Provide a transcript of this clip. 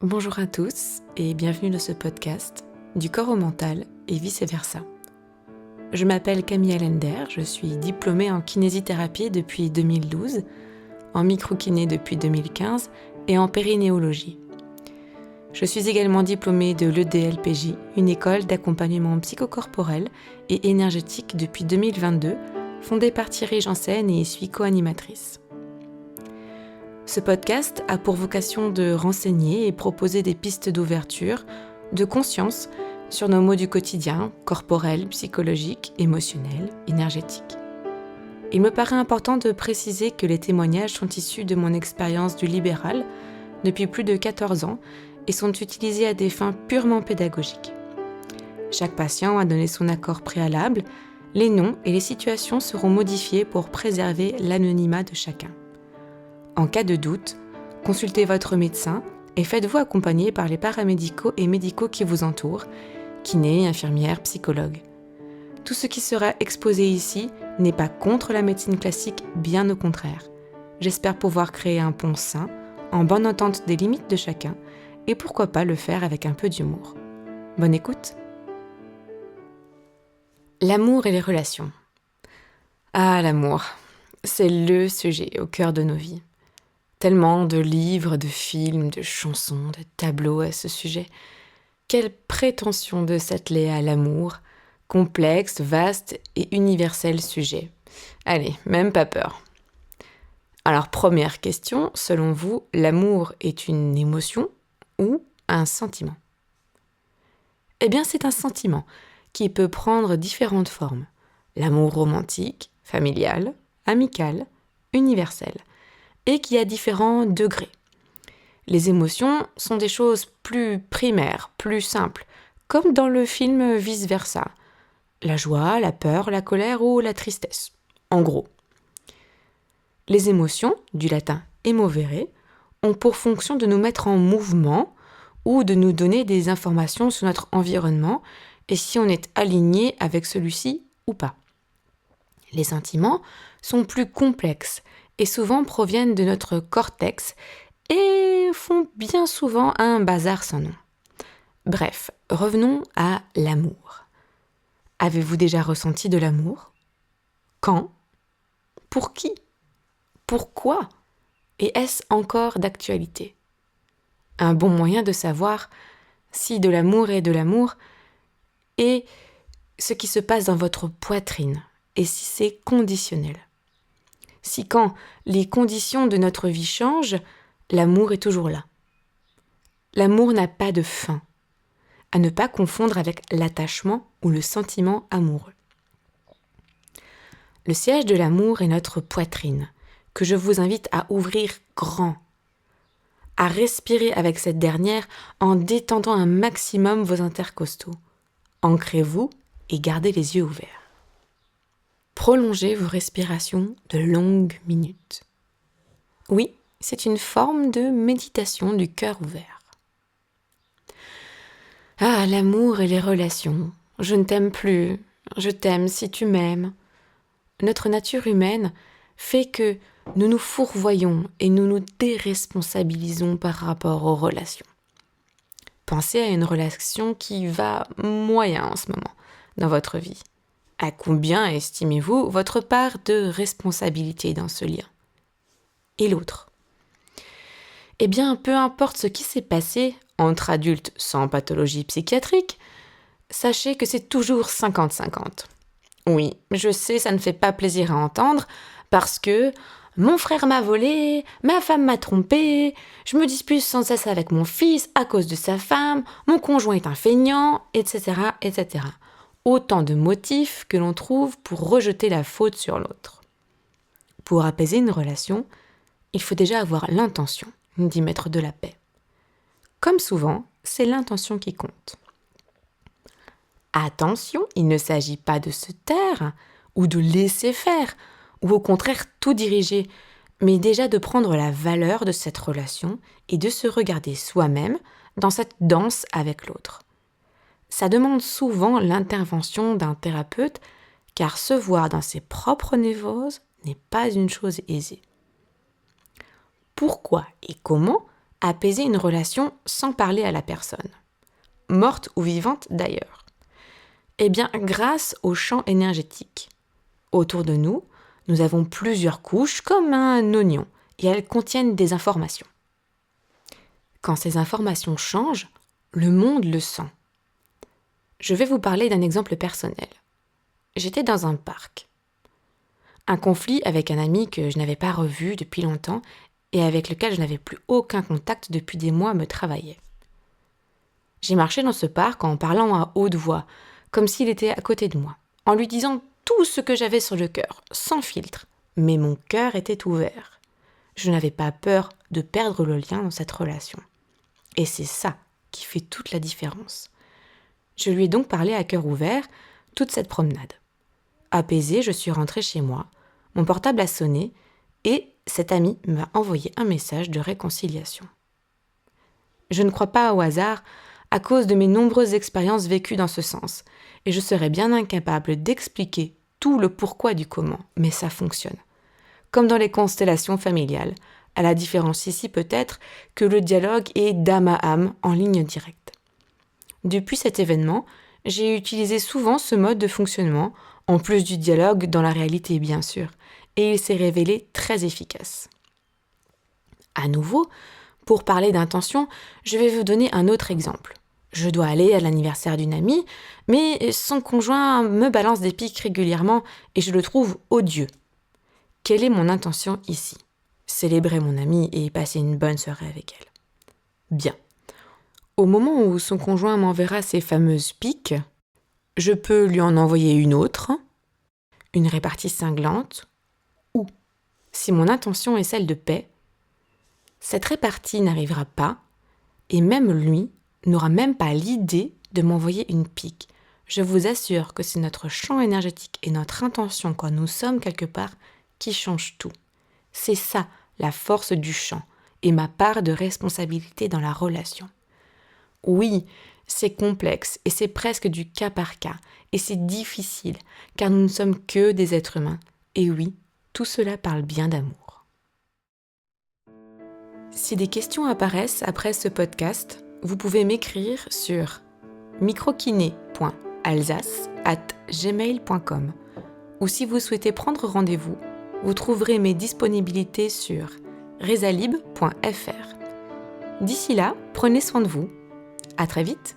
Bonjour à tous et bienvenue dans ce podcast du corps au mental et vice-versa. Je m'appelle Camille Allender, je suis diplômée en kinésithérapie depuis 2012, en microkiné depuis 2015 et en périnéologie. Je suis également diplômée de l'EDLPJ, une école d'accompagnement psychocorporel et énergétique depuis 2022, fondée par Thierry Janssen et suis co-animatrice. Ce podcast a pour vocation de renseigner et proposer des pistes d'ouverture, de conscience sur nos maux du quotidien, corporels, psychologiques, émotionnels, énergétiques. Il me paraît important de préciser que les témoignages sont issus de mon expérience du libéral depuis plus de 14 ans et sont utilisés à des fins purement pédagogiques. Chaque patient a donné son accord préalable, les noms et les situations seront modifiés pour préserver l'anonymat de chacun. En cas de doute, consultez votre médecin et faites-vous accompagner par les paramédicaux et médicaux qui vous entourent, kinés, infirmières, psychologues. Tout ce qui sera exposé ici n'est pas contre la médecine classique, bien au contraire. J'espère pouvoir créer un pont sain, en bonne entente des limites de chacun, et pourquoi pas le faire avec un peu d'humour. Bonne écoute. L'amour et les relations. Ah, l'amour, c'est le sujet au cœur de nos vies. Tellement de livres, de films, de chansons, de tableaux à ce sujet. Quelle prétention de s'atteler à l'amour, complexe, vaste et universel sujet. Allez, même pas peur. Alors, première question, selon vous, l'amour est une émotion ou un sentiment ? Eh bien, c'est un sentiment qui peut prendre différentes formes. L'amour romantique, familial, amical, universel. Et qui a différents degrés. Les émotions sont des choses plus primaires, plus simples, comme dans le film Vice-versa. La joie, la peur, la colère ou la tristesse, en gros. Les émotions, du latin emovere, ont pour fonction de nous mettre en mouvement ou de nous donner des informations sur notre environnement et si on est aligné avec celui-ci ou pas. Les sentiments sont plus complexes et souvent proviennent de notre cortex et font bien souvent un bazar sans nom. Bref, revenons à l'amour. Avez-vous déjà ressenti de l'amour ? Quand ? Pour qui ? Pourquoi ? Et est-ce encore d'actualité ? Un bon moyen de savoir si de l'amour est de l'amour est ce qui se passe dans votre poitrine et si c'est conditionnel. Si quand les conditions de notre vie changent, l'amour est toujours là. L'amour n'a pas de fin, à ne pas confondre avec l'attachement ou le sentiment amoureux. Le siège de l'amour est notre poitrine, que je vous invite à ouvrir grand, à respirer avec cette dernière en détendant un maximum vos intercostaux. Ancrez-vous et gardez les yeux ouverts. Prolongez vos respirations de longues minutes. Oui, c'est une forme de méditation du cœur ouvert. Ah, l'amour et les relations. Je ne t'aime plus, je t'aime si tu m'aimes. Notre nature humaine fait que nous nous fourvoyons et nous nous déresponsabilisons par rapport aux relations. Pensez à une relation qui va moyen en ce moment dans votre vie. À combien estimez-vous votre part de responsabilité dans ce lien ? Et l'autre ? Eh bien, peu importe ce qui s'est passé entre adultes sans pathologie psychiatrique, sachez que c'est toujours 50-50. Oui, je sais, ça ne fait pas plaisir à entendre, parce que mon frère m'a volé, ma femme m'a trompé, je me dispute sans cesse avec mon fils à cause de sa femme, mon conjoint est un feignant, etc., etc. Autant de motifs que l'on trouve pour rejeter la faute sur l'autre. Pour apaiser une relation, il faut déjà avoir l'intention d'y mettre de la paix. Comme souvent, c'est l'intention qui compte. Attention, il ne s'agit pas de se taire ou de laisser faire, ou au contraire tout diriger, mais déjà de prendre la valeur de cette relation et de se regarder soi-même dans cette danse avec l'autre. Ça demande souvent l'intervention d'un thérapeute, car se voir dans ses propres névroses n'est pas une chose aisée. Pourquoi et comment apaiser une relation sans parler à la personne, morte ou vivante d'ailleurs? Eh bien, grâce au champ énergétique. Autour de nous, nous avons plusieurs couches comme un oignon et elles contiennent des informations. Quand ces informations changent, le monde le sent. Je vais vous parler d'un exemple personnel. J'étais dans un parc. Un conflit avec un ami que je n'avais pas revu depuis longtemps et avec lequel je n'avais plus aucun contact depuis des mois me travaillait. J'ai marché dans ce parc en parlant à haute voix, comme s'il était à côté de moi, en lui disant tout ce que j'avais sur le cœur, sans filtre, mais mon cœur était ouvert. Je n'avais pas peur de perdre le lien dans cette relation. Et c'est ça qui fait toute la différence. Je lui ai donc parlé à cœur ouvert toute cette promenade. Apaisée, je suis rentrée chez moi, mon portable a sonné et cet ami m'a envoyé un message de réconciliation. Je ne crois pas au hasard à cause de mes nombreuses expériences vécues dans ce sens, et je serais bien incapable d'expliquer tout le pourquoi du comment, mais ça fonctionne. Comme dans les constellations familiales, à la différence ici peut-être que le dialogue est d'âme à âme en ligne directe. Depuis cet événement, j'ai utilisé souvent ce mode de fonctionnement, en plus du dialogue dans la réalité bien sûr, et il s'est révélé très efficace. À nouveau, pour parler d'intention, je vais vous donner un autre exemple. Je dois aller à l'anniversaire d'une amie, mais son conjoint me balance des pics régulièrement et je le trouve odieux. Quelle est mon intention ici? Célébrer mon amie et passer une bonne soirée avec elle. Bien. Au moment où son conjoint m'enverra ces fameuses piques, je peux lui en envoyer une autre, une répartie cinglante, ou, si mon intention est celle de paix, cette répartie n'arrivera pas, et même lui n'aura même pas l'idée de m'envoyer une pique. Je vous assure que c'est notre champ énergétique et notre intention quand nous sommes quelque part qui change tout. C'est ça, la force du champ, et ma part de responsabilité dans la relation. Oui, c'est complexe et c'est presque du cas par cas, et c'est difficile, car nous ne sommes que des êtres humains. Et oui, tout cela parle bien d'amour. Si des questions apparaissent après ce podcast, vous pouvez m'écrire sur microkiné.alsace@gmail.com ou si vous souhaitez prendre rendez-vous, vous trouverez mes disponibilités sur rezalib.fr. D'ici là, prenez soin de vous. À très vite!